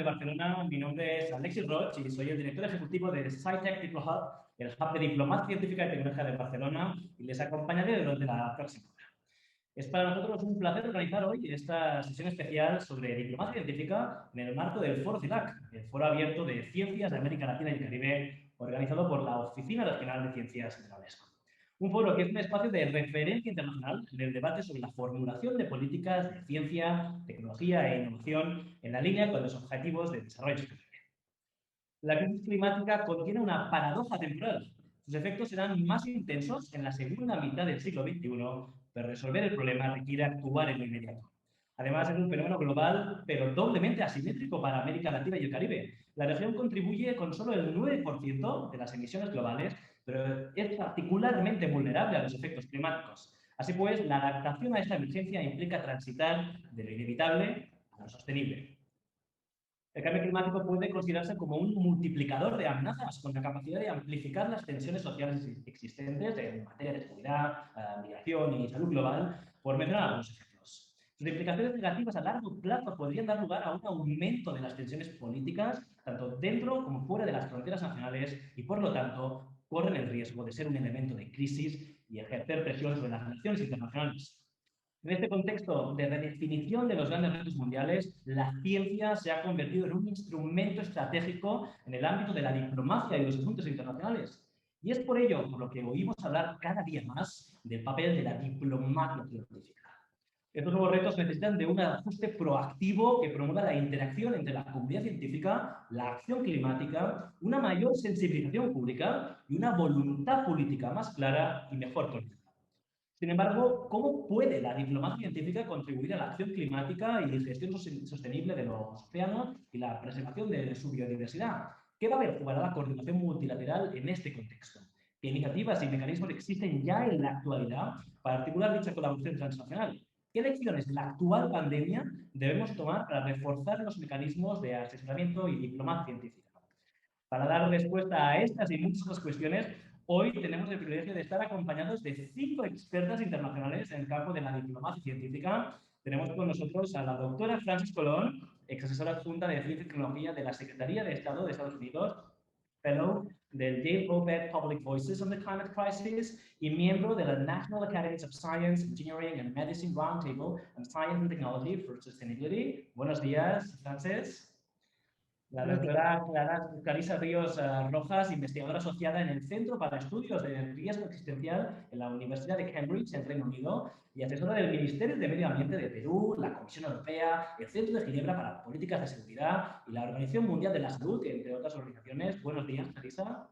de Barcelona. Mi nombre es Alexis Roig y soy el director ejecutivo de SciTech DiploHub, el hub de diplomacia científica y tecnología de Barcelona, y les acompañaré durante la próxima hora. Es para nosotros un placer organizar hoy esta sesión especial sobre diplomacia científica en el marco del Foro CILAC, el Foro Abierto de Ciencias de América Latina y el Caribe, organizado por la Oficina Regional de Ciencias de la UNESCO. Un foro que es un espacio de referencia internacional en el debate sobre la formulación de políticas de ciencia, tecnología e innovación en la línea con los objetivos de desarrollo sostenible. La crisis climática contiene una paradoja temporal. Sus efectos serán más intensos en la segunda mitad del siglo XXI, pero resolver el problema requiere actuar en lo inmediato. Además, es un fenómeno global, pero doblemente asimétrico para América Latina y el Caribe. La región contribuye con solo el 9% de las emisiones globales, pero es particularmente vulnerable a los efectos climáticos. Así pues, la adaptación a esta emergencia implica transitar de lo inevitable a lo sostenible. El cambio climático puede considerarse como un multiplicador de amenazas, con la capacidad de amplificar las tensiones sociales existentes en materia de seguridad, migración y salud global, por mencionar algunos ejemplos. Sus implicaciones negativas a largo plazo podrían dar lugar a un aumento de las tensiones políticas, tanto dentro como fuera de las fronteras nacionales, y por lo tanto corren el riesgo de ser un elemento de crisis y ejercer presión sobre las relaciones internacionales. En este contexto de redefinición de los grandes retos mundiales, la ciencia se ha convertido en un instrumento estratégico en el ámbito de la diplomacia y los asuntos internacionales. Y es por ello por lo que oímos hablar cada día más del papel de la diplomacia científica. Estos nuevos retos necesitan de un ajuste proactivo que promueva la interacción entre la comunidad científica, la acción climática, una mayor sensibilización pública y una voluntad política más clara y mejor coordinada. Sin embargo, ¿cómo puede la diplomacia científica contribuir a la acción climática y la gestión sostenible de los océanos y la preservación de su biodiversidad? ¿Qué papel jugará la coordinación multilateral en este contexto? ¿Qué iniciativas y mecanismos existen ya en la actualidad para articular dicha colaboración transnacional? ¿Qué lecciones de la actual pandemia debemos tomar para reforzar los mecanismos de asesoramiento y diplomacia científica? Para dar respuesta a estas y muchas otras cuestiones, hoy tenemos el privilegio de estar acompañados de 5 expertas internacionales en el campo de la diplomacia científica. Tenemos con nosotros a la doctora Frances Colón, ex asesora adjunta de Ciencia y Tecnología de la Secretaría de Estado de Estados Unidos, fellow del Yale Obed Public Voices on the Climate Crisis y miembro de la National Academies of Science, Engineering and Medicine Roundtable on Science and Technology for Sustainability. Buenos días, Frances. La Buenos días. doctora Clarisa Ríos Rojas, investigadora asociada en el Centro para Estudios de Riesgo Existencial en la Universidad de Cambridge, en Reino Unido, y asesora del Ministerio de Medio Ambiente de Perú, la Comisión Europea, el Centro de Ginebra para Políticas de Seguridad y la Organización Mundial de la Salud, entre otras organizaciones. Buenos días, Clarisa.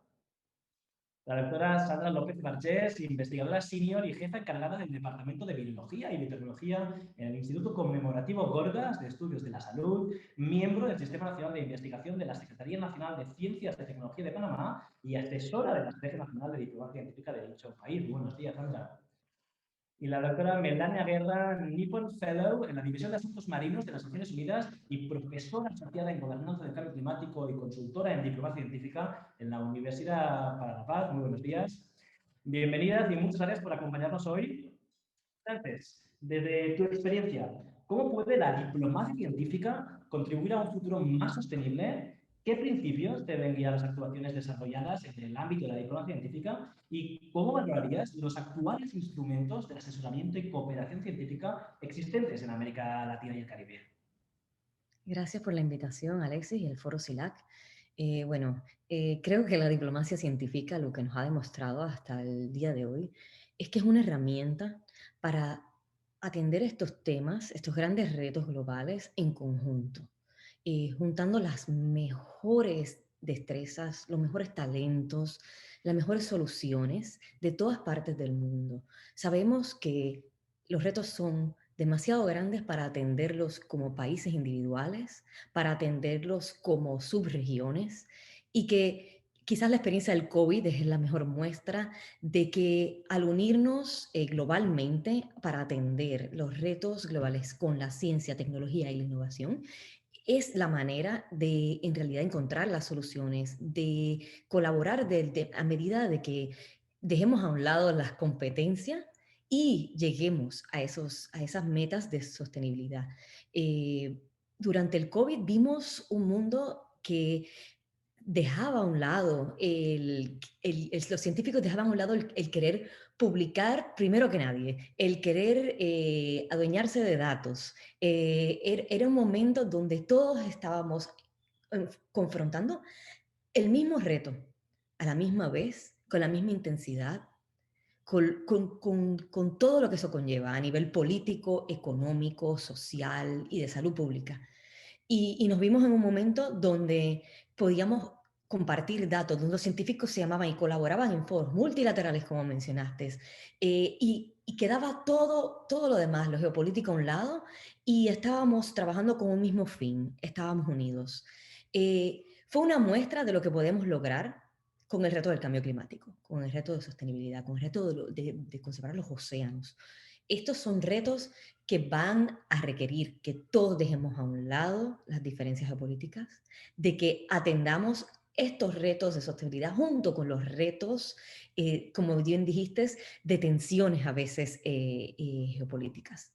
La doctora Sandra López Marchés, investigadora senior y jefa encargada del Departamento de Biología y Biotecnología en el Instituto Conmemorativo Gorgas de Estudios de la Salud, miembro del Sistema Nacional de Investigación de la Secretaría Nacional de Ciencias de Tecnología de Panamá y asesora de la Estrategia Nacional de Diplomacia Científica de dicho país. Buenos días, Sandra. Y la doctora Melania Guerra, Nippon Fellow en la División de Asuntos Marinos de las Naciones Unidas y profesora asociada en Gobernanza del Cambio Climático y consultora en Diplomacia Científica en la Universidad para la Paz. Muy buenos días. Bienvenidas y muchas gracias por acompañarnos hoy. Entonces, desde tu experiencia, ¿cómo puede la diplomacia científica contribuir a un futuro más sostenible? ¿Qué principios deben guiar las actuaciones desarrolladas en el ámbito de la diplomacia científica? ¿Y cómo valorarías los actuales instrumentos de asesoramiento y cooperación científica existentes en América Latina y el Caribe? Gracias por la invitación, Alexis, y el Foro CILAC. Creo que la diplomacia científica lo que nos ha demostrado hasta el día de hoy es que es una herramienta para atender estos temas, estos grandes retos globales en conjunto, juntando las mejores destrezas, los mejores talentos, las mejores soluciones de todas partes del mundo. Sabemos que los retos son demasiado grandes para atenderlos como países individuales, para atenderlos como subregiones, y que quizás la experiencia del COVID es la mejor muestra de que al unirnos globalmente para atender los retos globales con la ciencia, tecnología y la innovación, es la manera de en realidad encontrar las soluciones, de colaborar a medida de que dejemos a un lado las competencias y lleguemos a esas metas de sostenibilidad. durante el COVID vimos un mundo que dejaba a un lado, los científicos dejaban a un lado el querer publicar primero que nadie, el querer adueñarse de datos. Era un momento donde todos estábamos confrontando el mismo reto, a la misma vez, con la misma intensidad, con todo lo que eso conlleva a nivel político, económico, social y de salud pública. Y nos vimos en un momento donde podíamos compartir datos, donde los científicos se llamaban y colaboraban en foros multilaterales, como mencionaste, y quedaba todo lo demás, lo geopolítico a un lado, y estábamos trabajando con un mismo fin, estábamos unidos. Fue una muestra de lo que podemos lograr con el reto del cambio climático, con el reto de sostenibilidad, con el reto de conservar los océanos. Estos son retos que van a requerir que todos dejemos a un lado las diferencias geopolíticas, de que atendamos estos retos de sostenibilidad junto con los retos, como bien dijiste, de tensiones a veces geopolíticas.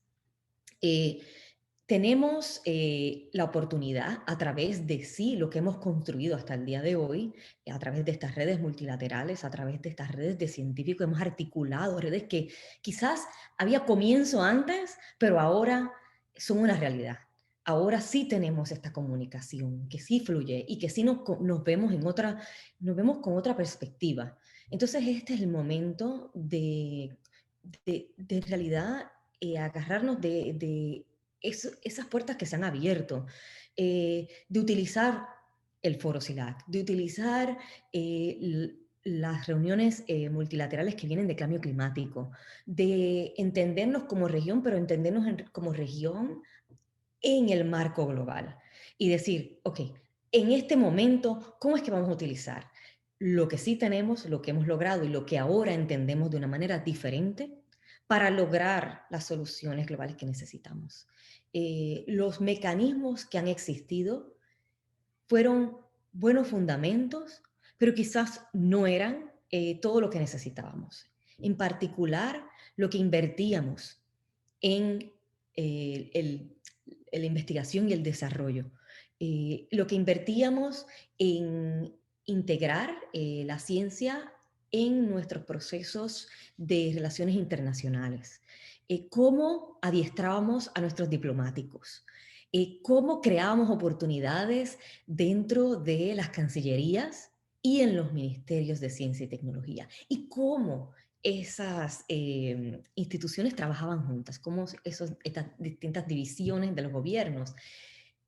Tenemos la oportunidad a través de sí, lo que hemos construido hasta el día de hoy, a través de estas redes multilaterales, a través de estas redes de científicos, hemos articulado redes que quizás había comienzo antes, pero ahora son una realidad. Ahora sí tenemos esta comunicación, que sí fluye y que sí nos vemos nos vemos con otra perspectiva. Entonces este es el momento de en realidad agarrarnos de esas puertas que se han abierto, de utilizar el foro CILAC, de utilizar las reuniones multilaterales que vienen de cambio climático, de entendernos como región, pero entendernos como región en el marco global y decir, ok, en este momento, ¿cómo es que vamos a utilizar lo que sí tenemos, lo que hemos logrado y lo que ahora entendemos de una manera diferente para lograr las soluciones globales que necesitamos? Los mecanismos que han existido fueron buenos fundamentos, pero quizás no eran todo lo que necesitábamos. En particular, lo que invertíamos en la investigación y el desarrollo. Lo que invertíamos en integrar la ciencia en nuestros procesos de relaciones internacionales. Cómo adiestrábamos a nuestros diplomáticos. Cómo creábamos oportunidades dentro de las cancillerías y en los ministerios de ciencia y tecnología. Y cómo esas instituciones trabajaban juntas, cómo estas distintas divisiones de los gobiernos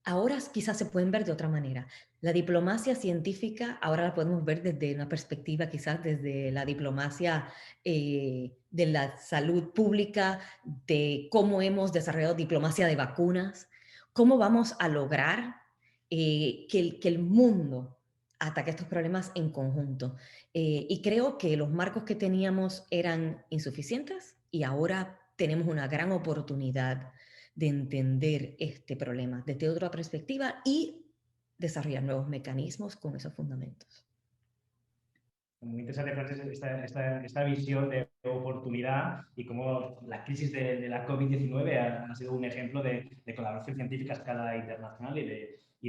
ahora quizás se pueden ver de otra manera. La diplomacia científica ahora la podemos ver desde una perspectiva, quizás desde la diplomacia de la salud pública, de cómo hemos desarrollado diplomacia de vacunas, cómo vamos a lograr que el mundo ataque estos problemas en conjunto. Y creo que los marcos que teníamos eran insuficientes y ahora tenemos una gran oportunidad de entender este problema desde otra perspectiva y desarrollar nuevos mecanismos con esos fundamentos. Muy interesante, Frances, esta visión de oportunidad y cómo la crisis de la COVID-19 ha sido un ejemplo de colaboración científica a escala internacional y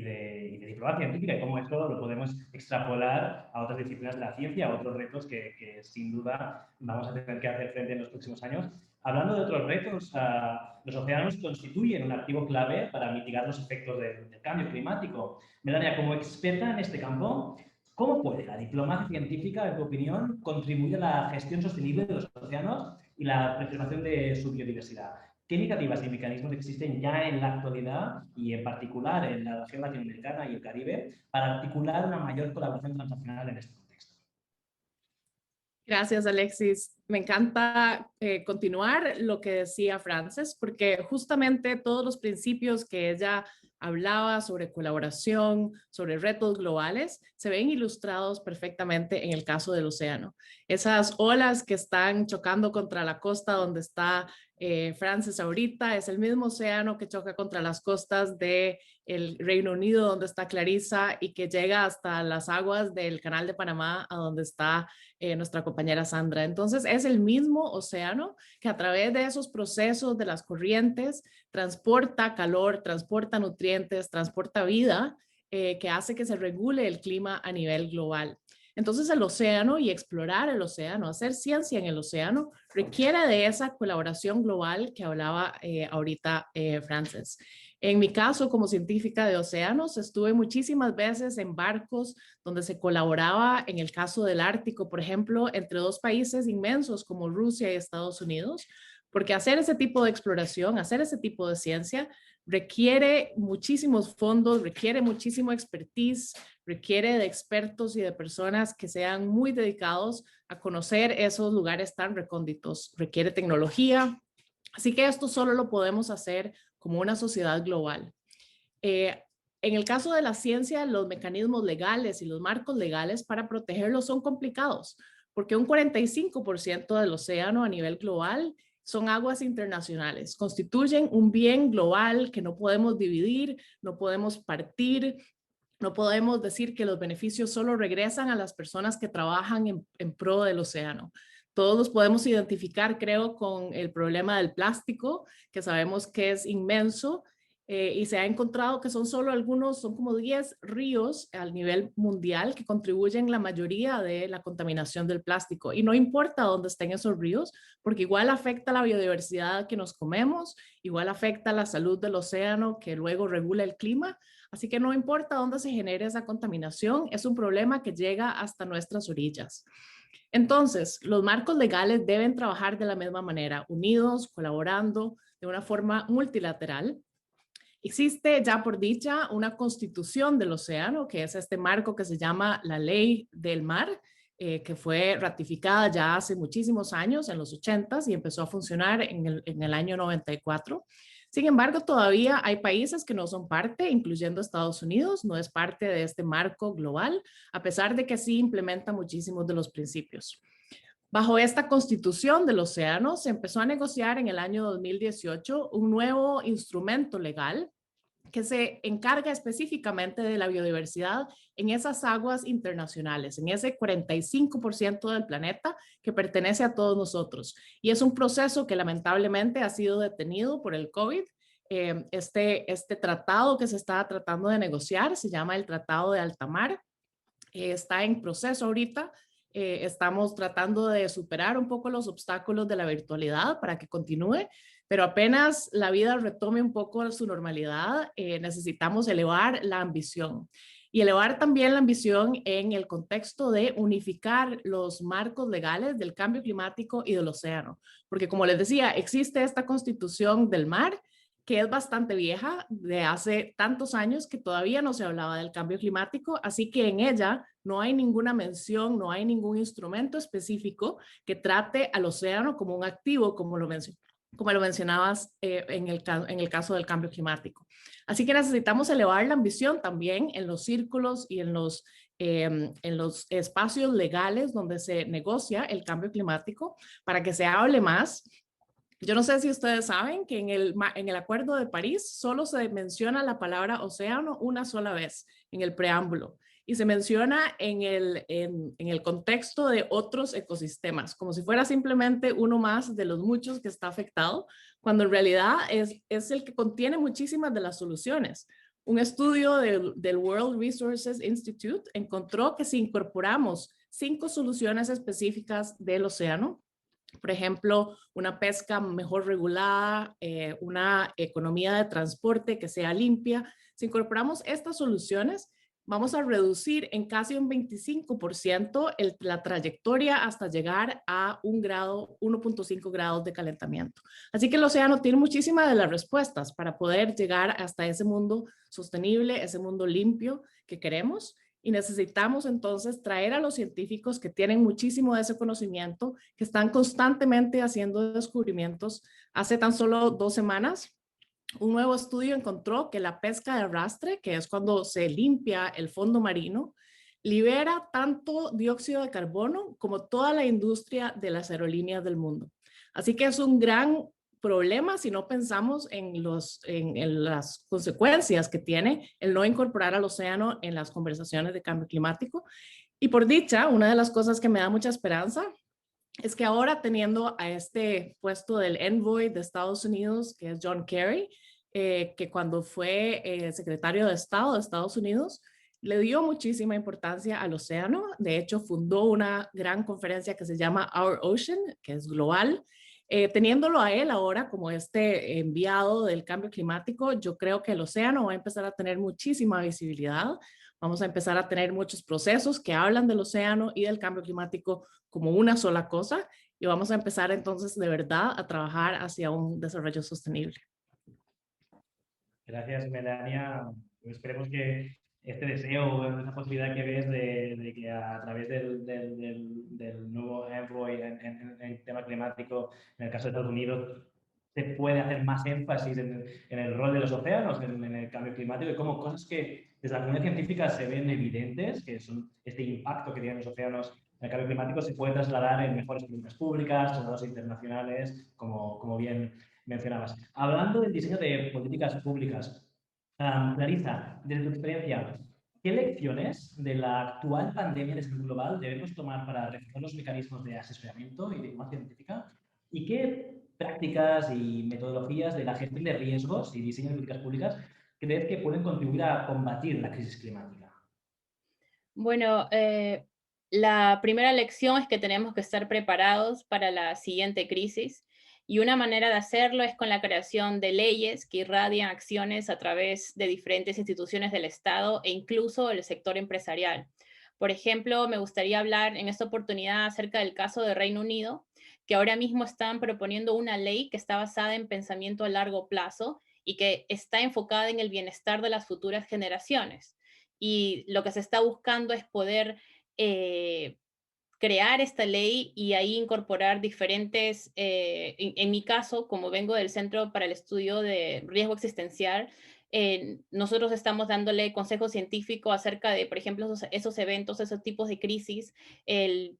de diplomacia científica y cómo esto lo podemos extrapolar a otras disciplinas de la ciencia, a otros retos que sin duda vamos a tener que hacer frente en los próximos años. Hablando de otros retos, los océanos constituyen un activo clave para mitigar los efectos del cambio climático. Melania, como experta en este campo, ¿cómo puede la diplomacia científica, en tu opinión, contribuir a la gestión sostenible de los océanos y la preservación de su biodiversidad? ¿Qué iniciativas y mecanismos existen ya en la actualidad y en particular en la región latinoamericana y el Caribe para articular una mayor colaboración transnacional en este contexto? Gracias, Alexis. Me encanta continuar lo que decía Frances, porque justamente todos los principios que ella hablaba sobre colaboración, sobre retos globales, se ven ilustrados perfectamente en el caso del océano. Esas olas que están chocando contra la costa donde está Frances ahorita, es el mismo océano que choca contra las costas del Reino Unido, donde está Clarissa, y que llega hasta las aguas del Canal de Panamá, a donde está nuestra compañera Sandra. Entonces, es el mismo océano que a través de esos procesos de las corrientes transporta calor, transporta nutrientes, transporta vida, que hace que se regule el clima a nivel global. Entonces el océano y explorar el océano, hacer ciencia en el océano, requiere de esa colaboración global que hablaba ahorita Frances. En mi caso, como científica de océanos, estuve muchísimas veces en barcos donde se colaboraba, en el caso del Ártico, por ejemplo, entre dos países inmensos como Rusia y Estados Unidos, porque hacer ese tipo de exploración, hacer ese tipo de ciencia, requiere muchísimos fondos, requiere muchísimo expertise, requiere de expertos y de personas que sean muy dedicados a conocer esos lugares tan recónditos, requiere tecnología. Así que esto solo lo podemos hacer como una sociedad global. En el caso de la ciencia, los mecanismos legales y los marcos legales para protegerlos son complicados, porque un 45% del océano a nivel global son aguas internacionales, constituyen un bien global que no podemos dividir, no podemos partir, no podemos decir que los beneficios solo regresan a las personas que trabajan en pro del océano. Todos los podemos identificar, creo, con el problema del plástico, que sabemos que es inmenso, y se ha encontrado que son solo algunos, son como 10 ríos a nivel mundial que contribuyen la mayoría de la contaminación del plástico. Y no importa dónde estén esos ríos, porque igual afecta la biodiversidad que nos comemos, igual afecta la salud del océano, que luego regula el clima. Así que no importa dónde se genere esa contaminación, es un problema que llega hasta nuestras orillas. Entonces, los marcos legales deben trabajar de la misma manera, unidos, colaborando de una forma multilateral. Existe ya por dicha una constitución del océano, que es este marco que se llama la Ley del Mar, que fue ratificada ya hace muchísimos años, en los 80s, y empezó a funcionar en el año 94. Sin embargo, todavía hay países que no son parte, incluyendo Estados Unidos, no es parte de este marco global, a pesar de que sí implementa muchísimos de los principios. Bajo esta constitución del océano se empezó a negociar en el año 2018 un nuevo instrumento legal que se encarga específicamente de la biodiversidad en esas aguas internacionales, en ese 45% del planeta que pertenece a todos nosotros. Y es un proceso que lamentablemente ha sido detenido por el COVID. Este tratado que se está tratando de negociar se llama el Tratado de Alta Mar. Está en proceso ahorita. Estamos tratando de superar un poco los obstáculos de la virtualidad para que continúe, pero apenas la vida retome un poco su normalidad, necesitamos elevar la ambición y elevar también la ambición en el contexto de unificar los marcos legales del cambio climático y del océano, porque como les decía, existe esta constitución del mar que es bastante vieja, de hace tantos años que todavía no se hablaba del cambio climático, así que en ella no hay ninguna mención, no hay ningún instrumento específico que trate al océano como un activo, como lo mencionabas en el caso del cambio climático. Así que necesitamos elevar la ambición también en los círculos y en los espacios legales donde se negocia el cambio climático para que se hable más. Yo no sé si ustedes saben que en el Acuerdo de París solo se menciona la palabra océano una sola vez en el preámbulo y se menciona en el contexto de otros ecosistemas, como si fuera simplemente uno más de los muchos que está afectado, cuando en realidad es el que contiene muchísimas de las soluciones. Un estudio del World Resources Institute encontró que si incorporamos 5 soluciones específicas del océano, por ejemplo, una pesca mejor regulada, una economía de transporte que sea limpia. Si incorporamos estas soluciones, vamos a reducir en casi un 25% la trayectoria hasta llegar a 1.5 grados de calentamiento. Así que el océano tiene muchísimas de las respuestas para poder llegar hasta ese mundo sostenible, ese mundo limpio que queremos. Y necesitamos entonces traer a los científicos que tienen muchísimo de ese conocimiento, que están constantemente haciendo descubrimientos. Hace tan solo 2 semanas, un nuevo estudio encontró que la pesca de arrastre, que es cuando se limpia el fondo marino, libera tanto dióxido de carbono como toda la industria de las aerolíneas del mundo. Así que es un gran problema si no pensamos en las consecuencias que tiene el no incorporar al océano en las conversaciones de cambio climático. Y por dicha, una de las cosas que me da mucha esperanza es que ahora teniendo a este puesto del envoy de Estados Unidos, que es John Kerry, que cuando fue secretario de Estado de Estados Unidos, le dio muchísima importancia al océano. De hecho, fundó una gran conferencia que se llama Our Ocean, que es global. Teniéndolo a él ahora como este enviado del cambio climático, yo creo que el océano va a empezar a tener muchísima visibilidad. Vamos a empezar a tener muchos procesos que hablan del océano y del cambio climático como una sola cosa, y vamos a empezar entonces de verdad a trabajar hacia un desarrollo sostenible. Gracias, Melania. Esperemos que este deseo, esa posibilidad que ves de que a través del nuevo envoy en tema climático, en el caso de Estados Unidos, se puede hacer más énfasis en el rol de los océanos, en el cambio climático, y como cosas que desde la comunidad científica se ven evidentes, que son este impacto que tienen los océanos en el cambio climático, se puede trasladar en mejores políticas públicas, tratados internacionales, como bien mencionabas. Hablando del diseño de políticas públicas, Clarisa, desde tu experiencia, ¿qué lecciones de la actual pandemia de salud global debemos tomar para reforzar los mecanismos de asesoramiento y de información científica? ¿Y qué prácticas y metodologías de la gestión de riesgos y diseño de políticas públicas crees que pueden contribuir a combatir la crisis climática? Bueno, la primera lección es que tenemos que estar preparados para la siguiente crisis, y una manera de hacerlo es con la creación de leyes que irradian acciones a través de diferentes instituciones del Estado e incluso el sector empresarial. Por ejemplo, me gustaría hablar en esta oportunidad acerca del caso de Reino Unido, que ahora mismo están proponiendo una ley que está basada en pensamiento a largo plazo y que está enfocada en el bienestar de las futuras generaciones. Y lo que se está buscando es poder crear esta ley y ahí incorporar diferentes, en mi caso, como vengo del Centro para el Estudio de Riesgo Existencial, nosotros estamos dándole consejo científico acerca de, por ejemplo, esos eventos, esos tipos de crisis,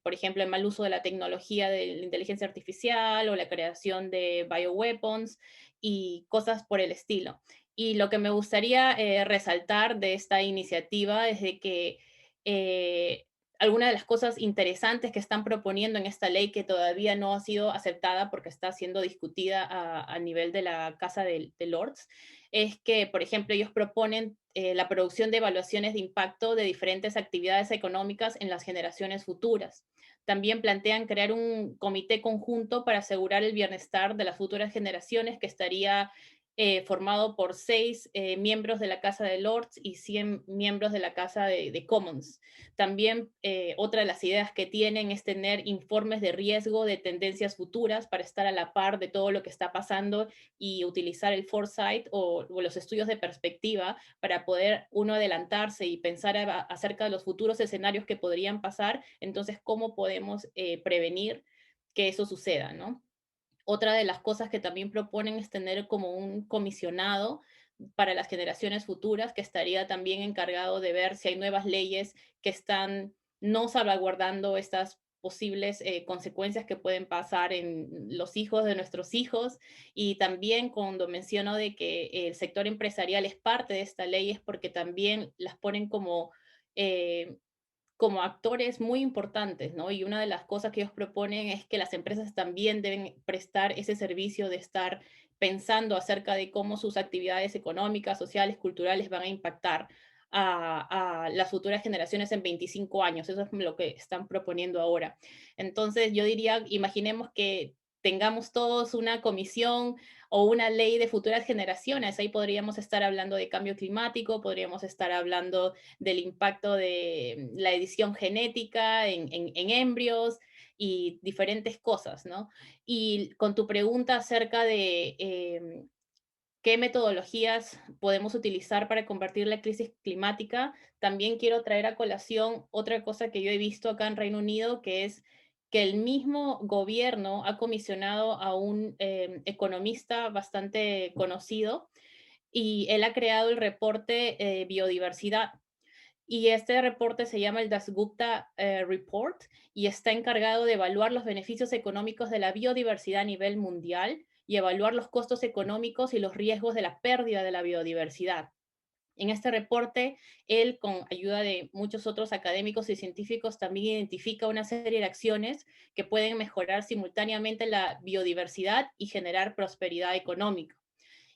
por ejemplo, el mal uso de la tecnología de la inteligencia artificial o la creación de bioweapons y cosas por el estilo. Y lo que me gustaría resaltar de esta iniciativa es de que algunas de las cosas interesantes que están proponiendo en esta ley, que todavía no ha sido aceptada porque está siendo discutida a nivel de la Casa de Lords, es que, por ejemplo, ellos proponen la producción de evaluaciones de impacto de diferentes actividades económicas en las generaciones futuras. También plantean crear un comité conjunto para asegurar el bienestar de las futuras generaciones, que estaría formado por 6 miembros de la Casa de Lords y 100 miembros de la Casa de Commons. También otra de las ideas que tienen es tener informes de riesgo de tendencias futuras para estar a la par de todo lo que está pasando y utilizar el foresight o los estudios de perspectiva para poder uno adelantarse y pensar acerca de los futuros escenarios que podrían pasar. Entonces, ¿cómo podemos prevenir que eso suceda, ¿no? Otra de las cosas que también proponen es tener como un comisionado para las generaciones futuras, que estaría también encargado de ver si hay nuevas leyes que están no salvaguardando estas posibles consecuencias que pueden pasar en los hijos de nuestros hijos. Y también cuando menciono de que el sector empresarial es parte de esta ley, es porque también las ponen como actores muy importantes, ¿no? Y una de las cosas que ellos proponen es que las empresas también deben prestar ese servicio de estar pensando acerca de cómo sus actividades económicas, sociales, culturales van a impactar a las futuras generaciones en 25 años. Eso es lo que están proponiendo ahora. Entonces, yo diría, imaginemos que tengamos todos una comisión o una ley de futuras generaciones. Ahí podríamos estar hablando de cambio climático, podríamos estar hablando del impacto de la edición genética en embrios y diferentes cosas, ¿no? Y con tu pregunta acerca de qué metodologías podemos utilizar para combatir la crisis climática, también quiero traer a colación otra cosa que yo he visto acá en Reino Unido, que es que el mismo gobierno ha comisionado a un economista bastante conocido, y él ha creado el reporte biodiversidad. Y este reporte se llama el Dasgupta Report, y está encargado de evaluar los beneficios económicos de la biodiversidad a nivel mundial y evaluar los costos económicos y los riesgos de la pérdida de la biodiversidad. En este reporte, él, con ayuda de muchos otros académicos y científicos, también identifica una serie de acciones que pueden mejorar simultáneamente la biodiversidad y generar prosperidad económica.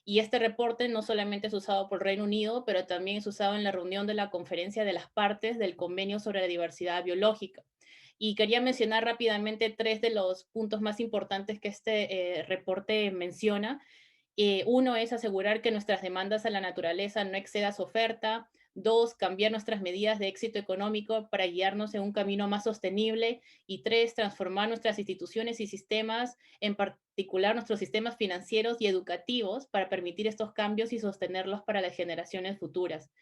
Y este reporte no solamente es usado por Reino Unido, pero también es usado en la reunión de la Conferencia de las Partes del Convenio sobre la Diversidad Biológica. Y quería mencionar rápidamente 3 de los puntos más importantes que este reporte menciona. Uno es asegurar que nuestras demandas a la naturaleza no exceda su oferta. 2, cambiar nuestras medidas de éxito económico para guiarnos en un camino más sostenible. Y 3, transformar nuestras instituciones y sistemas, en particular nuestros sistemas financieros y educativos, para permitir estos cambios y sostenerlos para las generaciones futuras.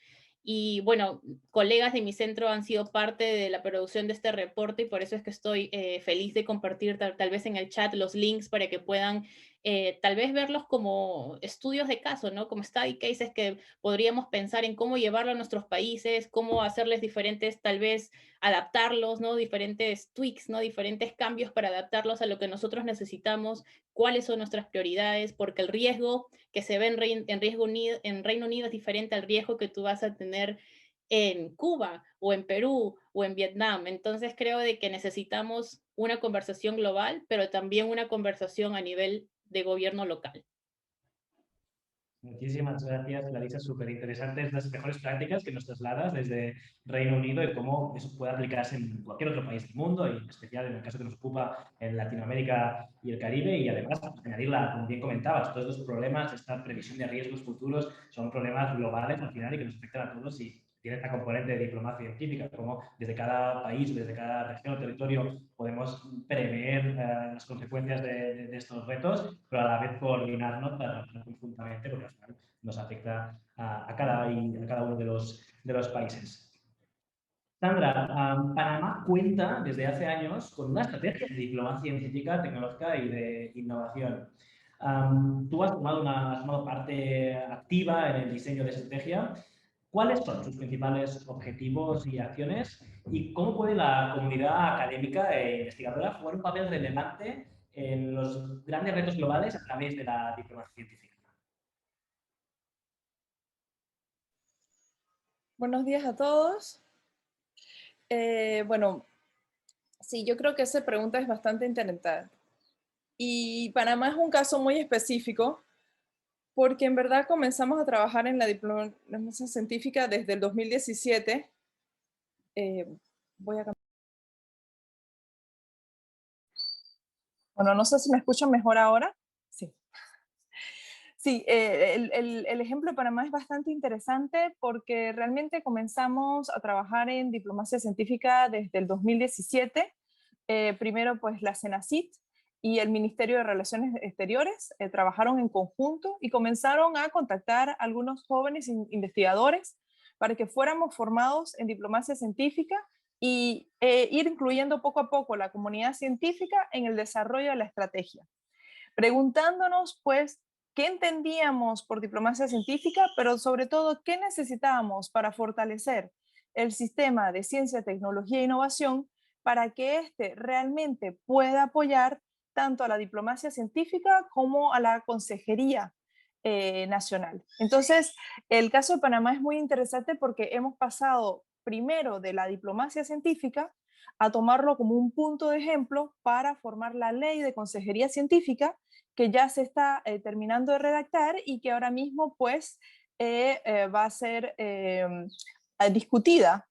Y bueno, colegas de mi centro han sido parte de la producción de este reporte y por eso es que estoy feliz de compartir tal vez en el chat los links para que puedan tal vez verlos como estudios de caso, ¿no? Como study cases que podríamos pensar en cómo llevarlo a nuestros países, cómo hacerles diferentes, tal vez adaptarlos, ¿no? Diferentes tweaks, ¿no? Diferentes cambios para adaptarlos a lo que nosotros necesitamos, cuáles son nuestras prioridades, porque el riesgo que se ve en Reino Unido es diferente al riesgo que tú vas a tener en Cuba o en Perú o en Vietnam. Entonces creo de que necesitamos una conversación global, pero también una conversación a nivel de gobierno local. Muchísimas gracias, Clarisa. Súper interesantes las mejores prácticas que nos trasladas desde Reino Unido y cómo eso puede aplicarse en cualquier otro país del mundo, y en especial en el caso que nos ocupa en Latinoamérica y el Caribe. Y además, añadirla, como bien comentabas, todos los problemas, esta previsión de riesgos futuros, son problemas globales al final y que nos afectan a todos, y tiene esta componente de diplomacia científica, como desde cada país, desde cada región o territorio podemos prever las consecuencias de estos retos, pero a la vez coordinarnos para trabajar conjuntamente, porque al final nos afecta a cada uno de los países. Sandra, Panamá cuenta desde hace años con una estrategia de diplomacia científica, tecnológica y de innovación. Tú has tomado parte activa en el diseño de estrategia. ¿Cuáles son sus principales objetivos y acciones? ¿Y cómo puede la comunidad académica e investigadora jugar un papel relevante en los grandes retos globales a través de la diplomacia científica? Buenos días a todos. Bueno, sí, yo creo que esa pregunta es bastante interesante. Y Panamá es un caso muy específico porque en verdad comenzamos a trabajar en la diplomacia científica desde el 2017. Voy a cambiar. Bueno, no sé si me escuchan mejor ahora. Sí. Sí, el ejemplo de Panamá es bastante interesante porque realmente comenzamos a trabajar en diplomacia científica desde el 2017. Primero, pues la CENACYT y el Ministerio de Relaciones Exteriores trabajaron en conjunto y comenzaron a contactar a algunos jóvenes investigadores para que fuéramos formados en diplomacia científica y ir incluyendo poco a poco la comunidad científica en el desarrollo de la estrategia. Preguntándonos, pues, qué entendíamos por diplomacia científica, pero sobre todo, qué necesitábamos para fortalecer el sistema de ciencia, tecnología e innovación para que éste realmente pueda apoyar tanto a la diplomacia científica como a la consejería nacional. Entonces, el caso de Panamá es muy interesante porque hemos pasado primero de la diplomacia científica a tomarlo como un punto de ejemplo para formar la ley de consejería científica que ya se está terminando de redactar y que ahora mismo pues va a ser discutida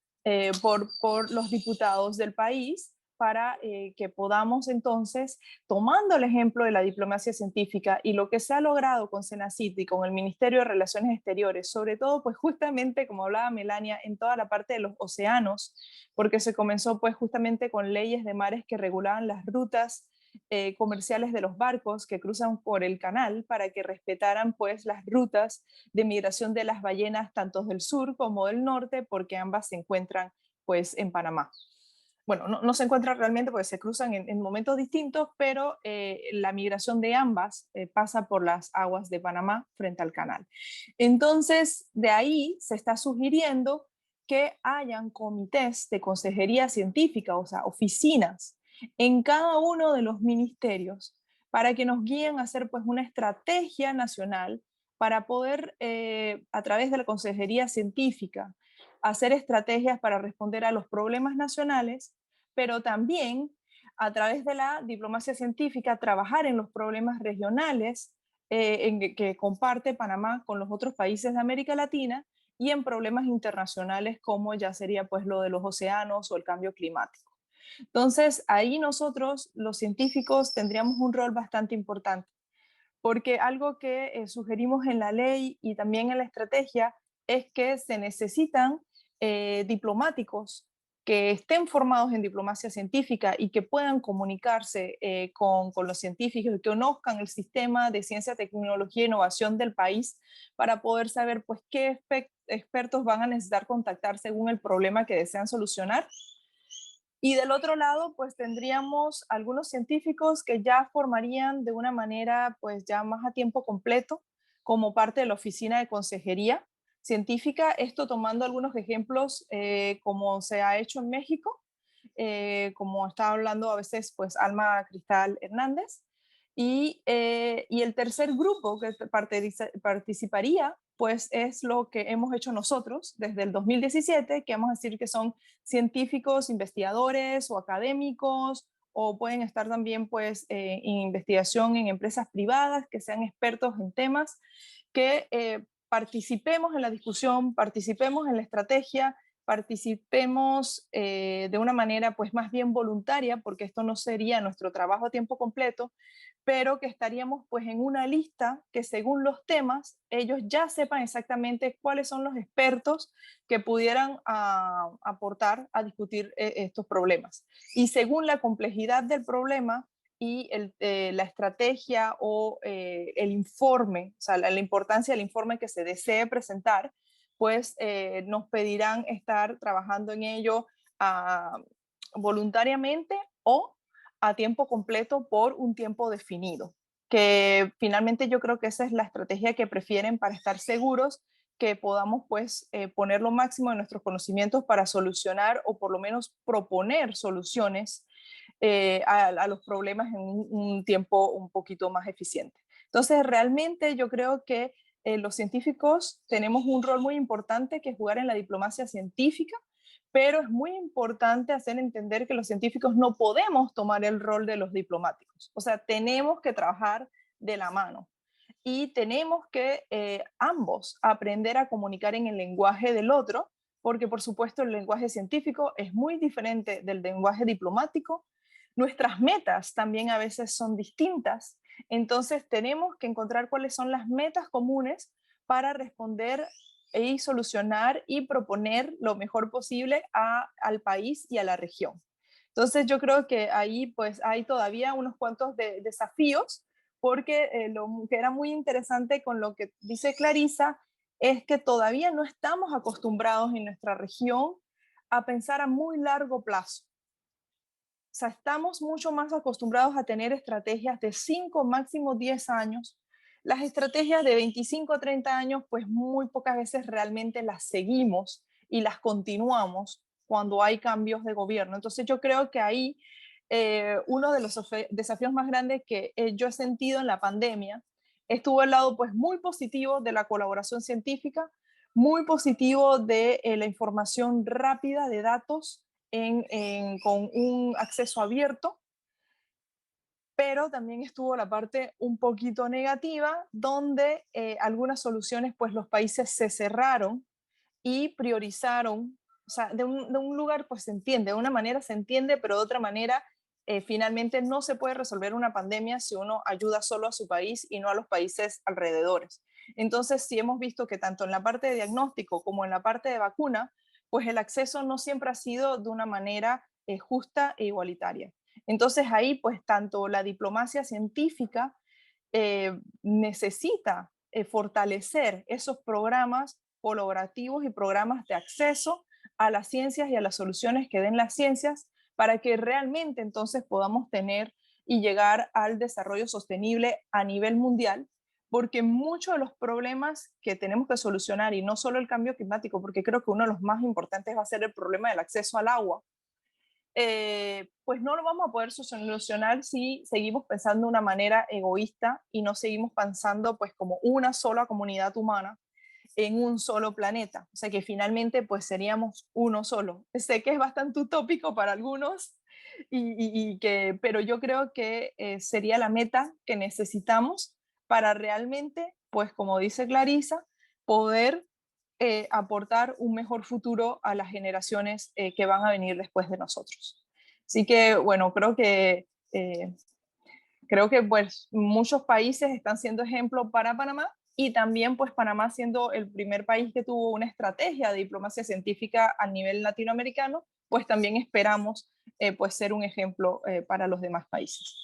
por los diputados del país para que podamos entonces, tomando el ejemplo de la diplomacia científica y lo que se ha logrado con CENACYT y con el Ministerio de Relaciones Exteriores, sobre todo pues justamente, como hablaba Melania, en toda la parte de los océanos, porque se comenzó pues justamente con leyes de mares que regulaban las rutas comerciales de los barcos que cruzan por el canal para que respetaran pues las rutas de migración de las ballenas tanto del sur como del norte, porque ambas se encuentran pues en Panamá. Bueno, no se encuentran realmente porque se cruzan en momentos distintos, pero la migración de ambas pasa por las aguas de Panamá frente al canal. Entonces, de ahí se está sugiriendo que hayan comités de consejería científica, o sea, oficinas en cada uno de los ministerios para que nos guíen a hacer pues una estrategia nacional para poder, a través de la consejería científica, hacer estrategias para responder a los problemas nacionales, pero también a través de la diplomacia científica trabajar en los problemas regionales que comparte Panamá con los otros países de América Latina y en problemas internacionales como ya sería pues lo de los océanos o el cambio climático. Entonces, ahí nosotros, los científicos, tendríamos un rol bastante importante, porque algo que sugerimos en la ley y también en la estrategia es que se necesitan diplomáticos que estén formados en diplomacia científica y que puedan comunicarse con los científicos, que conozcan el sistema de ciencia, tecnología e innovación del país para poder saber pues, qué expertos van a necesitar contactar según el problema que desean solucionar. Y del otro lado, pues tendríamos algunos científicos que ya formarían de una manera pues ya más a tiempo completo como parte de la oficina de consejería científica, esto tomando algunos ejemplos como se ha hecho en México, como estaba hablando a veces pues Alma Cristal Hernández, y el tercer grupo que participaría pues es lo que hemos hecho nosotros desde el 2017, que vamos a decir que son científicos, investigadores o académicos, o pueden estar también pues en investigación en empresas privadas, que sean expertos en temas, que participemos en la discusión, participemos en la estrategia, participemos de una manera pues más bien voluntaria, porque esto no sería nuestro trabajo a tiempo completo, pero que estaríamos pues en una lista que según los temas ellos ya sepan exactamente cuáles son los expertos que pudieran aportar a discutir estos problemas. Y según la complejidad del problema y la estrategia o el informe, o sea, la importancia del informe que se desee presentar, pues nos pedirán estar trabajando en ello voluntariamente o a tiempo completo por un tiempo definido, que finalmente yo creo que esa es la estrategia que prefieren para estar seguros que podamos pues poner lo máximo de nuestros conocimientos para solucionar o por lo menos proponer soluciones a los problemas en un tiempo un poquito más eficiente. Entonces realmente yo creo que los científicos tenemos un rol muy importante que jugar en la diplomacia científica, pero es muy importante hacer entender que los científicos no podemos tomar el rol de los diplomáticos. O sea, tenemos que trabajar de la mano y tenemos que ambos aprender a comunicar en el lenguaje del otro, porque por supuesto el lenguaje científico es muy diferente del lenguaje diplomático. Nuestras metas también a veces son distintas, entonces tenemos que encontrar cuáles son las metas comunes para responder y solucionar y proponer lo mejor posible al país y a la región. Entonces yo creo que ahí pues hay todavía unos cuantos desafíos, porque lo que era muy interesante con lo que dice Clarisa es que todavía no estamos acostumbrados en nuestra región a pensar a muy largo plazo. O sea, estamos mucho más acostumbrados a tener estrategias de 5, máximo 10 años. Las estrategias de 25 a 30 años, pues muy pocas veces realmente las seguimos y las continuamos cuando hay cambios de gobierno. Entonces yo creo que ahí uno de los desafíos más grandes que yo he sentido en la pandemia estuvo el lado pues muy positivo de la colaboración científica, muy positivo de la información rápida de datos con un acceso abierto, pero también estuvo la parte un poquito negativa, donde algunas soluciones, pues los países se cerraron y priorizaron, o sea, de un lugar pues se entiende, de una manera se entiende, pero de otra manera finalmente no se puede resolver una pandemia si uno ayuda solo a su país y no a los países alrededores. Entonces, sí hemos visto que tanto en la parte de diagnóstico como en la parte de vacuna, pues el acceso no siempre ha sido de una manera justa e igualitaria. Entonces ahí pues tanto la diplomacia científica necesita fortalecer esos programas colaborativos y programas de acceso a las ciencias y a las soluciones que den las ciencias para que realmente entonces podamos tener y llegar al desarrollo sostenible a nivel mundial, porque muchos de los problemas que tenemos que solucionar, y no solo el cambio climático, porque creo que uno de los más importantes va a ser el problema del acceso al agua, pues no lo vamos a poder solucionar si seguimos pensando de una manera egoísta y no seguimos pensando pues como una sola comunidad humana en un solo planeta. O sea que finalmente pues seríamos uno solo. Sé que es bastante utópico para algunos, pero yo creo que sería la meta que necesitamos para realmente, pues como dice Clarisa, poder aportar un mejor futuro a las generaciones que van a venir después de nosotros. Así que, bueno, creo que pues muchos países están siendo ejemplo para Panamá y también pues Panamá siendo el primer país que tuvo una estrategia de diplomacia científica a nivel latinoamericano, pues también esperamos pues ser un ejemplo para los demás países.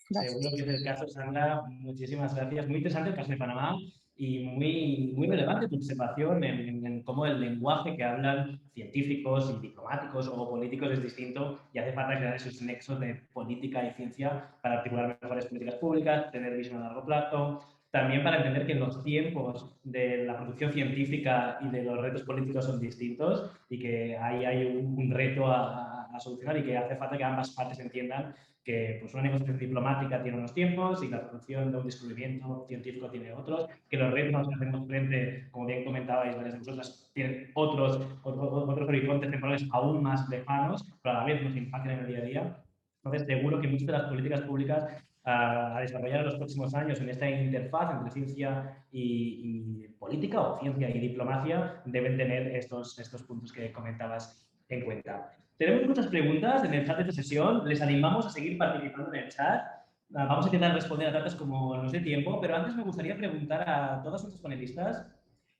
Seguro que es el caso, Sandra. Muchísimas gracias. Muy interesante el caso de Panamá y muy relevante tu observación en cómo el lenguaje que hablan científicos y diplomáticos o políticos es distinto y hace falta crear esos nexos de política y ciencia para articular mejores políticas públicas, tener visión a largo plazo, también para entender que los tiempos de la producción científica y de los retos políticos son distintos y que ahí hay un reto a solucionar y que hace falta que ambas partes entiendan que pues, una negociación diplomática tiene unos tiempos y la producción de un descubrimiento científico tiene otros, que los retos a los que hacemos frente, como bien comentabais varias de vosotras, tienen otros horizontes temporales aún más lejanos, pero a la vez nos impactan en el día a día. Entonces, seguro que muchas de las políticas públicas a desarrollar en los próximos años en esta interfaz entre ciencia y política o ciencia y diplomacia deben tener estos puntos que comentabas en cuenta. Tenemos muchas preguntas en el chat de esta sesión. Les animamos a seguir participando en el chat. Vamos a intentar responder a tantas como nos dé tiempo, pero antes me gustaría preguntar a todos nuestros panelistas,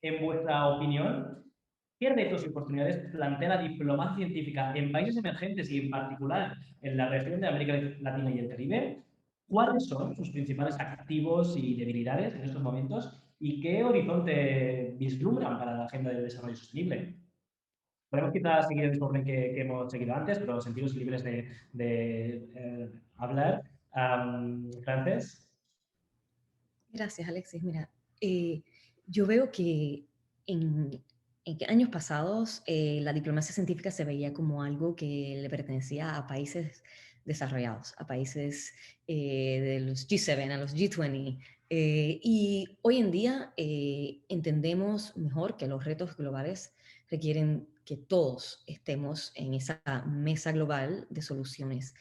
en vuestra opinión, ¿qué retos y oportunidades plantea la diplomacia científica en países emergentes y en particular en la región de América Latina y el Caribe? ¿Cuáles son sus principales activos y debilidades en estos momentos? ¿Y qué horizonte vislumbran para la agenda del desarrollo sostenible? Podemos quizás seguir el orden que hemos seguido antes, pero sentiros libres de hablar. Frances. Gracias, Alexis. Mira, yo veo que en años pasados la diplomacia científica se veía como algo que le pertenecía a países desarrollados, a países de los G7, a los G20. Y hoy en día entendemos mejor que los retos globales requieren que todos estemos en esa mesa global de soluciones.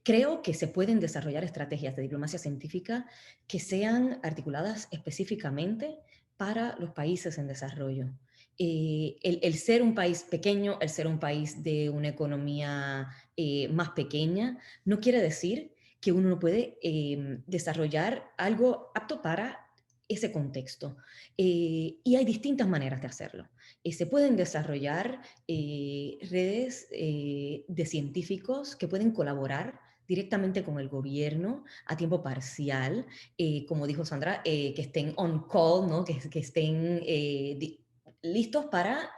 Creo que se pueden desarrollar estrategias de diplomacia científica que sean articuladas específicamente para los países en desarrollo. El ser un país pequeño, el ser un país de una economía más pequeña, no quiere decir que uno no puede desarrollar algo apto para ese contexto. Y hay distintas maneras de hacerlo. Se pueden desarrollar redes de científicos que pueden colaborar directamente con el gobierno a tiempo parcial, como dijo Sandra, que estén on call, ¿no? que estén listos para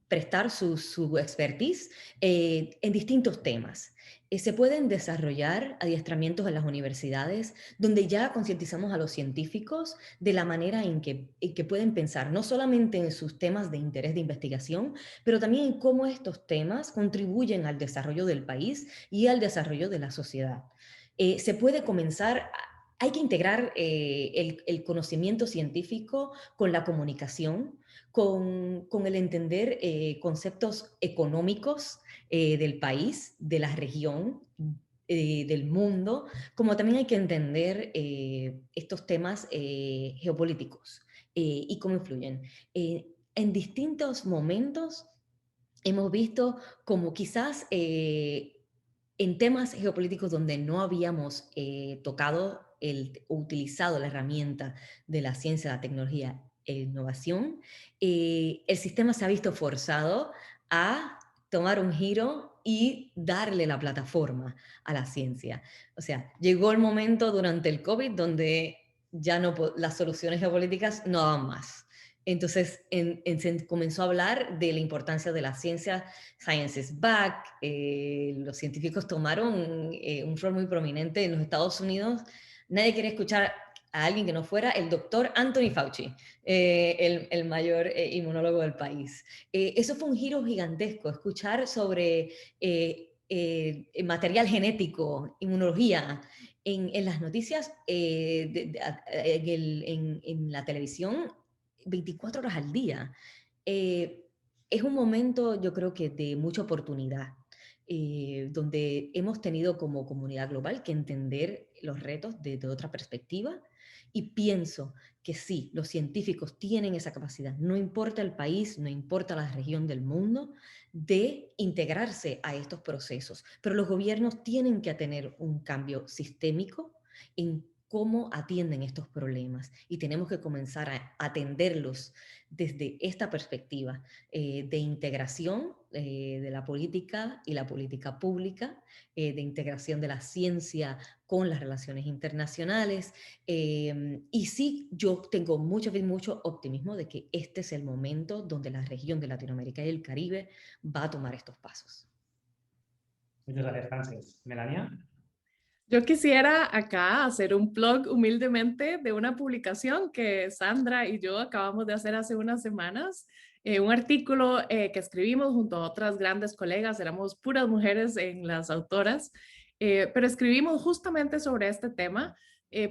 prestar su expertise en distintos temas. Se pueden desarrollar adiestramientos en las universidades donde ya concientizamos a los científicos de la manera en que pueden pensar, no solamente en sus temas de interés de investigación, pero también en cómo estos temas contribuyen al desarrollo del país y al desarrollo de la sociedad. Se puede comenzar hay que integrar el conocimiento científico con la comunicación, con el entender conceptos económicos del país, de la región, del mundo, como también hay que entender estos temas geopolíticos y cómo influyen. En distintos momentos hemos visto como quizás en temas geopolíticos donde no habíamos tocado o utilizado la herramienta de la ciencia, la tecnología e innovación, el sistema se ha visto forzado a tomar un giro y darle la plataforma a la ciencia. O sea, llegó el momento durante el COVID donde ya no las soluciones geopolíticas no daban más. Entonces se comenzó a hablar de la importancia de la ciencia, Science is Back, los científicos tomaron un rol muy prominente en los Estados Unidos. Nadie quería escuchar a alguien que no fuera el doctor Anthony Fauci, el mayor inmunólogo del país. Eso fue un giro gigantesco, escuchar sobre material genético, inmunología, en las noticias, en la televisión, 24 horas al día. Es un momento, yo creo que de mucha oportunidad, donde hemos tenido como comunidad global que entender los retos desde otra perspectiva, y pienso que sí, los científicos tienen esa capacidad, no importa el país, no importa la región del mundo, de integrarse a estos procesos, pero los gobiernos tienen que tener un cambio sistémico en cómo atienden estos problemas, y tenemos que comenzar a atenderlos desde esta perspectiva de integración de la política y la política pública, de integración de la ciencia con las relaciones internacionales. Y sí, yo tengo mucho optimismo de que este es el momento donde la región de Latinoamérica y el Caribe va a tomar estos pasos. Muchas gracias, Frances. ¿Melania? Yo quisiera acá hacer un plug humildemente de una publicación que Sandra y yo acabamos de hacer hace unas semanas, un artículo que escribimos junto a otras grandes colegas, éramos puras mujeres en las autoras, pero escribimos justamente sobre este tema,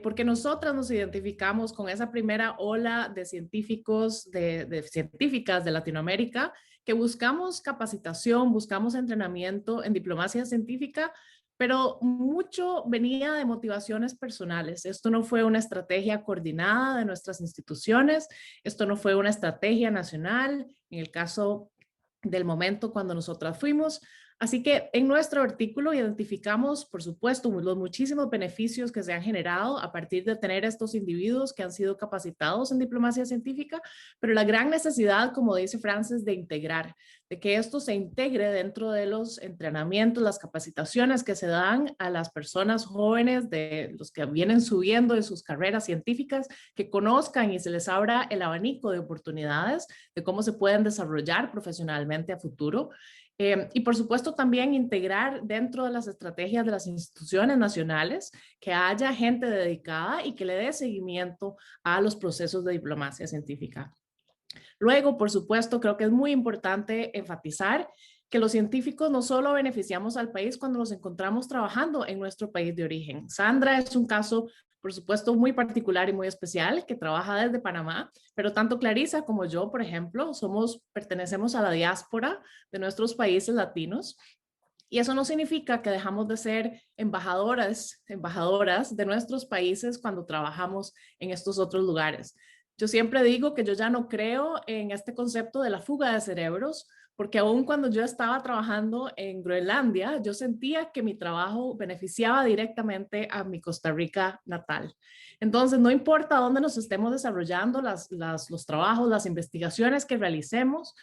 porque nosotras nos identificamos con esa primera ola de científicos, de científicas de Latinoamérica, que buscamos capacitación, buscamos entrenamiento en diplomacia científica, pero mucho venía de motivaciones personales. Esto no fue una estrategia coordinada de nuestras instituciones, esto no fue una estrategia nacional, en el caso del momento cuando nosotras fuimos. Así que en nuestro artículo identificamos, por supuesto, los muchísimos beneficios que se han generado a partir de tener estos individuos que han sido capacitados en diplomacia científica, pero la gran necesidad, como dice Frances, de integrar, de que esto se integre dentro de los entrenamientos, las capacitaciones que se dan a las personas jóvenes, de los que vienen subiendo en sus carreras científicas, que conozcan y se les abra el abanico de oportunidades de cómo se pueden desarrollar profesionalmente a futuro. Y por supuesto también integrar dentro de las estrategias de las instituciones nacionales que haya gente dedicada y que le dé seguimiento a los procesos de diplomacia científica. Luego, por supuesto, creo que es muy importante enfatizar que los científicos no solo beneficiamos al país cuando nos encontramos trabajando en nuestro país de origen. Sandra es un caso, por supuesto, muy particular y muy especial, que trabaja desde Panamá, pero tanto Clarisa como yo, por ejemplo, pertenecemos a la diáspora de nuestros países latinos. Y eso no significa que dejamos de ser embajadoras de nuestros países cuando trabajamos en estos otros lugares. Yo siempre digo que yo ya no creo en este concepto de la fuga de cerebros, porque aún cuando yo estaba trabajando en Groenlandia, yo sentía que mi trabajo beneficiaba directamente a mi Costa Rica natal. Entonces, no importa dónde nos estemos desarrollando los trabajos, las investigaciones que realicemos,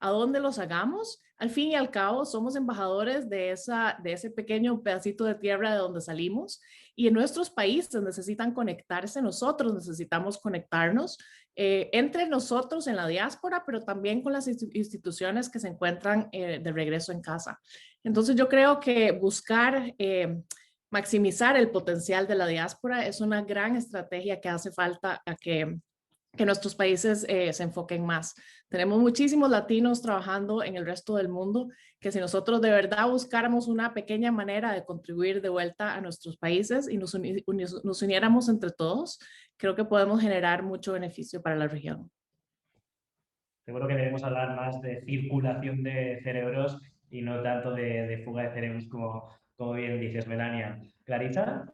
a dónde los hagamos, al fin y al cabo somos embajadores de ese pequeño pedacito de tierra de donde salimos, y en nuestros países necesitan conectarse, nosotros necesitamos conectarnos entre nosotros en la diáspora, pero también con las instituciones que se encuentran de regreso en casa. Entonces yo creo que buscar maximizar el potencial de la diáspora es una gran estrategia que hace falta a que nuestros países se enfoquen más. Tenemos muchísimos latinos trabajando en el resto del mundo, que si nosotros de verdad buscáramos una pequeña manera de contribuir de vuelta a nuestros países y nos uniéramos entre todos, creo que podemos generar mucho beneficio para la región. Seguro que debemos hablar más de circulación de cerebros y no tanto de fuga de cerebros como bien dices, Melania. ¿Clarisa?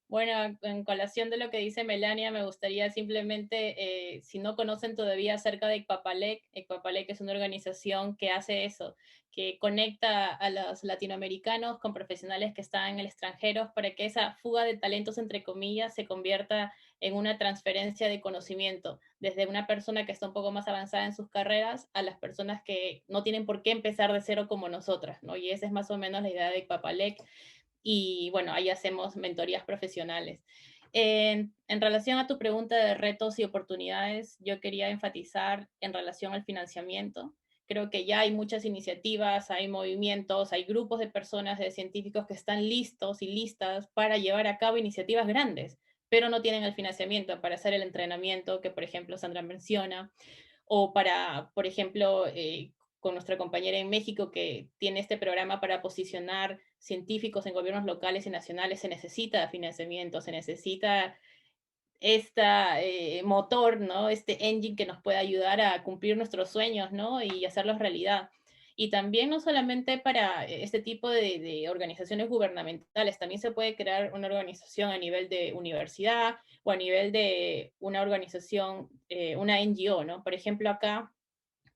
Bueno, en colación de lo que dice Melania, me gustaría simplemente, si no conocen todavía acerca de Ecpapalec es una organización que hace eso, que conecta a los latinoamericanos con profesionales que están en el extranjero para que esa fuga de talentos, entre comillas, se convierta en una transferencia de conocimiento, desde una persona que está un poco más avanzada en sus carreras a las personas que no tienen por qué empezar de cero como nosotras, ¿no? Y esa es más o menos la idea de Ecpapalec. Y bueno, ahí hacemos mentorías profesionales. En relación a tu pregunta de retos y oportunidades, yo quería enfatizar en relación al financiamiento. Creo que ya hay muchas iniciativas, hay movimientos, hay grupos de personas, de científicos que están listos y listas para llevar a cabo iniciativas grandes, pero no tienen el financiamiento para hacer el entrenamiento que, por ejemplo, Sandra menciona, o para, por ejemplo, con nuestra compañera en México que tiene este programa para posicionar científicos en gobiernos locales y nacionales, se necesita financiamiento, se necesita motor, ¿no? Este engine que nos pueda ayudar a cumplir nuestros sueños, ¿no? Y hacerlos realidad. Y también no solamente para este tipo de organizaciones gubernamentales, también se puede crear una organización a nivel de universidad o a nivel de una organización, una NGO, ¿no? Por ejemplo, acá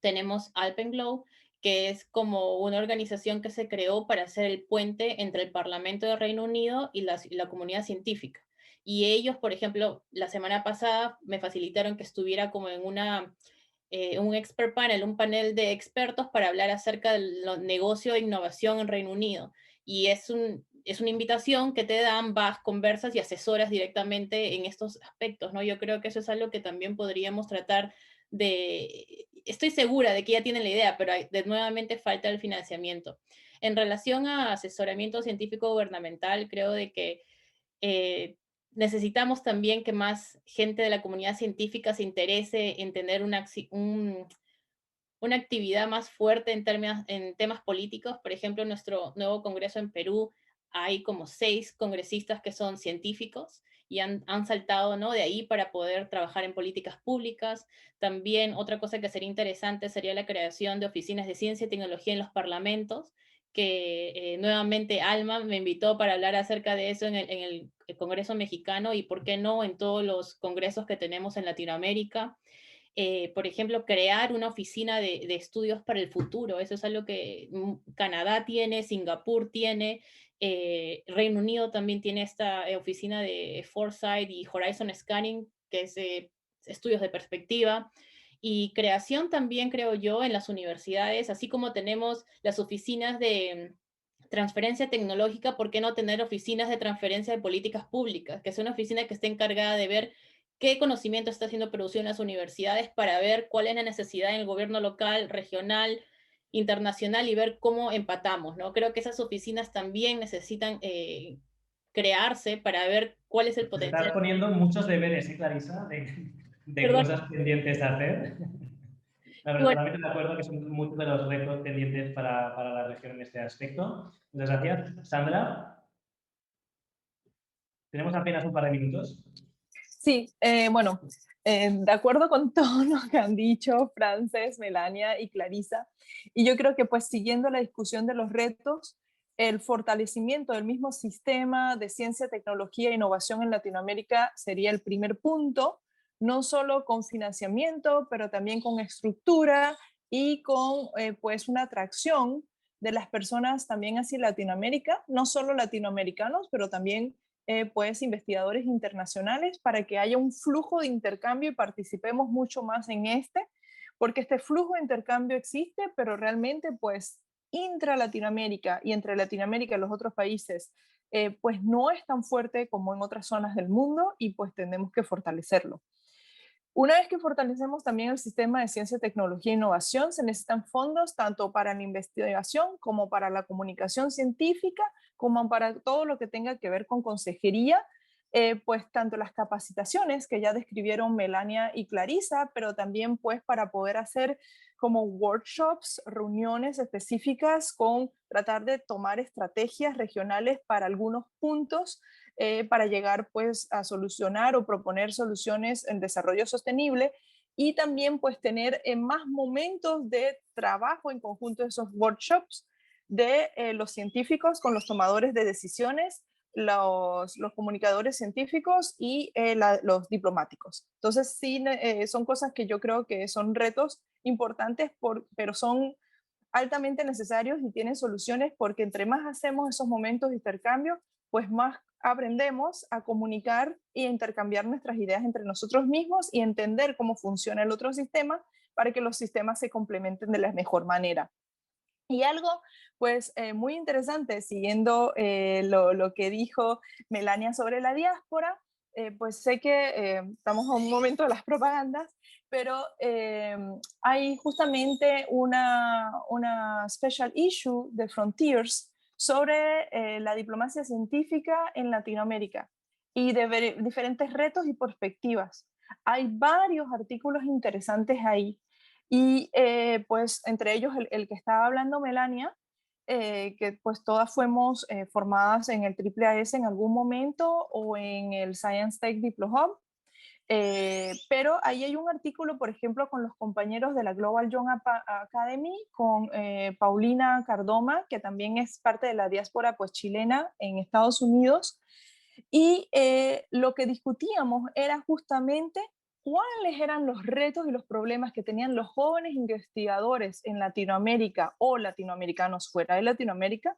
tenemos Alpenglow, que es como una organización que se creó para hacer el puente entre el Parlamento de Reino Unido y la comunidad científica. Y ellos, por ejemplo, la semana pasada me facilitaron que estuviera como en un expert panel, un panel de expertos para hablar acerca del negocio e innovación en Reino Unido. Y es una invitación que te dan, vas, conversas y asesoras directamente en estos aspectos, ¿no? Yo creo que eso es algo que también podríamos tratar estoy segura de que ya tienen la idea, pero nuevamente falta el financiamiento. En relación a asesoramiento científico gubernamental, creo de que necesitamos también que más gente de la comunidad científica se interese en tener una actividad más fuerte en temas políticos. Por ejemplo, en nuestro nuevo congreso en Perú hay como 6 congresistas que son científicos y han saltado, ¿no?, de ahí para poder trabajar en políticas públicas. También otra cosa que sería interesante sería la creación de oficinas de ciencia y tecnología en los parlamentos, que nuevamente Alma me invitó para hablar acerca de eso en el Congreso mexicano y por qué no en todos los congresos que tenemos en Latinoamérica. Por ejemplo, crear una oficina de estudios para el futuro. Eso es algo que Canadá tiene, Singapur tiene, Reino Unido también tiene esta oficina de Foresight y Horizon Scanning, que es estudios de perspectiva. Y creación también, creo yo, en las universidades, así como tenemos las oficinas de transferencia tecnológica, ¿por qué no tener oficinas de transferencia de políticas públicas? Que sea una oficina que esté encargada de ver qué conocimiento está siendo producido en las universidades para ver cuál es la necesidad en el gobierno local, regional, internacional y ver cómo empatamos, ¿no? Creo que esas oficinas también necesitan crearse para ver cuál es el Te potencial. estás poniendo muchos deberes, ¿sí, Clarisa? De cosas pendientes de hacer. La verdad, totalmente de acuerdo que son muchos de los retos pendientes para la región en este aspecto. Muchas gracias. Sandra, tenemos apenas un par de minutos. Sí, bueno, de acuerdo con todo lo que han dicho Frances, Melania y Clarisa, y yo creo que pues siguiendo la discusión de los retos, el fortalecimiento del mismo sistema de ciencia, tecnología e innovación en Latinoamérica sería el primer punto, no solo con financiamiento, pero también con estructura y con pues una atracción de las personas también hacia Latinoamérica, no solo latinoamericanos, pero también pues investigadores internacionales para que haya un flujo de intercambio y participemos mucho más en porque este flujo de intercambio existe, pero realmente pues intra Latinoamérica y entre Latinoamérica y los otros países pues no es tan fuerte como en otras zonas del mundo y pues tenemos que fortalecerlo. Una vez que fortalecemos también el sistema de ciencia, tecnología e innovación, se necesitan fondos tanto para la investigación como para la comunicación científica, como para todo lo que tenga que ver con consejería, pues tanto las capacitaciones que ya describieron Melania y Clarisa, pero también pues para poder hacer como workshops, reuniones específicas con tratar de tomar estrategias regionales para algunos puntos para llegar pues a solucionar o proponer soluciones en desarrollo sostenible y también pues tener más momentos de trabajo en conjunto de esos workshops de los científicos con los tomadores de decisiones, los comunicadores científicos y los diplomáticos. Entonces sí, son cosas que yo creo que son retos importantes, pero son altamente necesarios y tienen soluciones porque entre más hacemos esos momentos de intercambio, pues más aprendemos a comunicar y a intercambiar nuestras ideas entre nosotros mismos y entender cómo funciona el otro sistema para que los sistemas se complementen de la mejor manera. Y algo, pues, muy interesante, siguiendo lo que dijo Melania sobre la diáspora, pues sé que estamos a un momento de las propagandas, pero hay justamente una special issue de Frontiers sobre la diplomacia científica en Latinoamérica. y de diferentes retos y perspectivas. Hay varios artículos interesantes ahí y pues entre ellos el que estaba hablando Melania, que pues todas fuimos formadas en el AAAS en algún momento o en el Science Tech DiploHub. Pero ahí hay un artículo, por ejemplo, con los compañeros de la Global Young Academy, con Paulina Cardoma, que también es parte de la diáspora pues, chilena en Estados Unidos. Y lo que discutíamos era justamente cuáles eran los retos y los problemas que tenían los jóvenes investigadores en Latinoamérica o latinoamericanos fuera de Latinoamérica,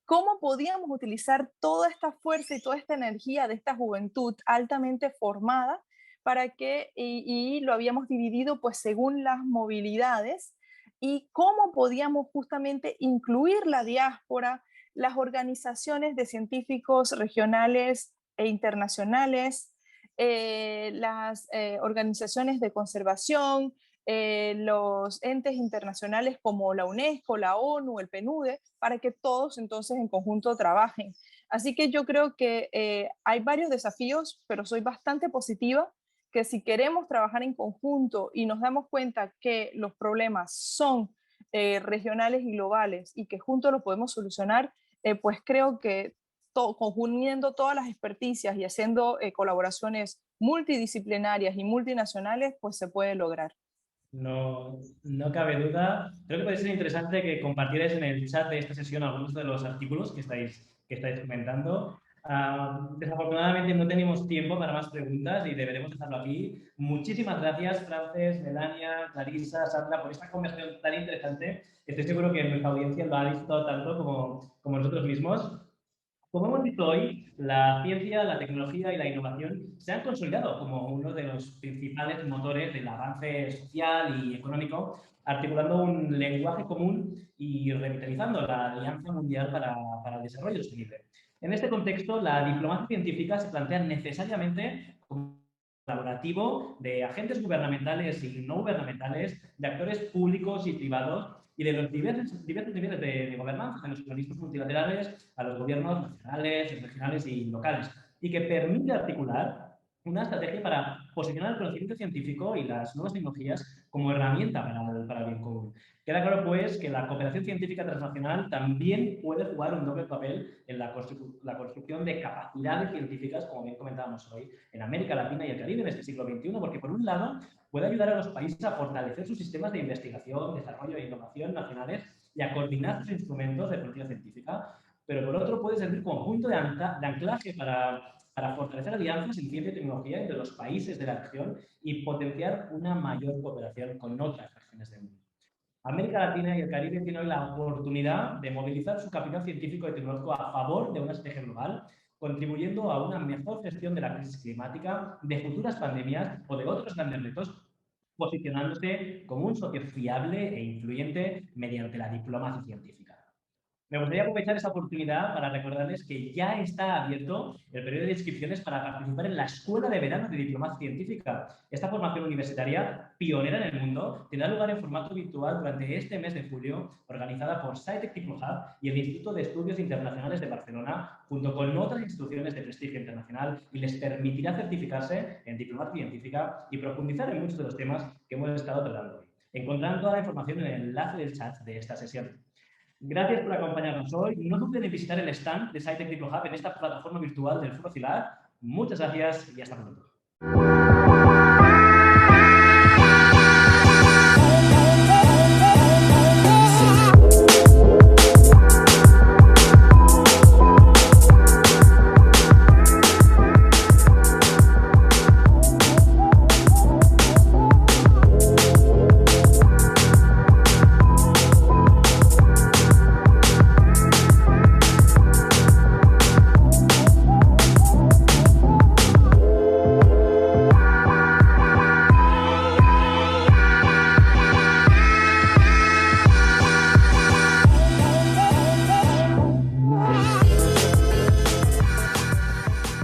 cómo podíamos utilizar toda esta fuerza y toda esta energía de esta juventud altamente formada para que, y lo habíamos dividido pues según las movilidades, y cómo podíamos justamente incluir la diáspora, las organizaciones de científicos regionales e internacionales, las organizaciones de conservación, los entes internacionales como la UNESCO, la ONU, el PNUD, para que todos entonces en conjunto trabajen. Así que yo creo que hay varios desafíos, pero soy bastante positiva que si queremos trabajar en conjunto y nos damos cuenta que los problemas son regionales y globales y que juntos los podemos solucionar, pues creo que conjundiendo todas las experticias y haciendo colaboraciones multidisciplinarias y multinacionales, pues se puede lograr. No, no cabe duda. Creo que puede ser interesante que compartierais en el chat de esta sesión algunos de los artículos que estáis comentando. Desafortunadamente no tenemos tiempo para más preguntas y deberemos dejarlo aquí. Muchísimas gracias, Frances, Melania, Clarissa, Sandra, por esta conversación tan interesante. Estoy seguro que nuestra audiencia lo ha visto tanto como nosotros mismos. Como hemos visto hoy, la ciencia, la tecnología y la innovación se han consolidado como uno de los principales motores del avance social y económico, articulando un lenguaje común y revitalizando la Alianza Mundial para el Desarrollo Sostenible. En este contexto, la diplomacia científica se plantea necesariamente como colaborativo de agentes gubernamentales y no gubernamentales, de actores públicos y privados y de los diversos niveles de gobernanza, de los organismos multilaterales, a los gobiernos nacionales, regionales y locales, y que permite articular una estrategia para posicionar el conocimiento científico y las nuevas tecnologías como herramienta para el bien común. Queda claro, pues, que la cooperación científica transnacional también puede jugar un doble papel en la construcción de capacidades científicas, como bien comentábamos hoy, en América Latina y el Caribe en este siglo XXI, porque, por un lado, puede ayudar a los países a fortalecer sus sistemas de investigación, desarrollo e innovación nacionales y a coordinar sus instrumentos de política científica, pero por otro puede servir conjunto de anclaje para fortalecer alianzas en ciencia y tecnología entre los países de la región y potenciar una mayor cooperación con otras regiones del mundo. América Latina y el Caribe tienen hoy la oportunidad de movilizar su capital científico y tecnológico a favor de una estrategia global, contribuyendo a una mejor gestión de la crisis climática, de futuras pandemias o de otros grandes retos, posicionándose como un socio fiable e influyente mediante la diplomacia científica. Me gustaría aprovechar esta oportunidad para recordarles que ya está abierto el periodo de inscripciones para participar en la Escuela de Verano de Diplomacia Científica. Esta formación universitaria, pionera en el mundo, tendrá lugar en formato virtual durante este mes de julio, organizada por SciTech DiploHub y el Instituto de Estudios Internacionales de Barcelona, junto con otras instituciones de prestigio internacional, y les permitirá certificarse en diplomacia científica y profundizar en muchos de los temas que hemos estado tratando hoy. Encontrarán toda la información en el enlace del chat de esta sesión. Gracias por acompañarnos hoy. No duden en visitar el stand de SciTech DiploHub en esta plataforma virtual del Foro CILAR. Muchas gracias y hasta pronto.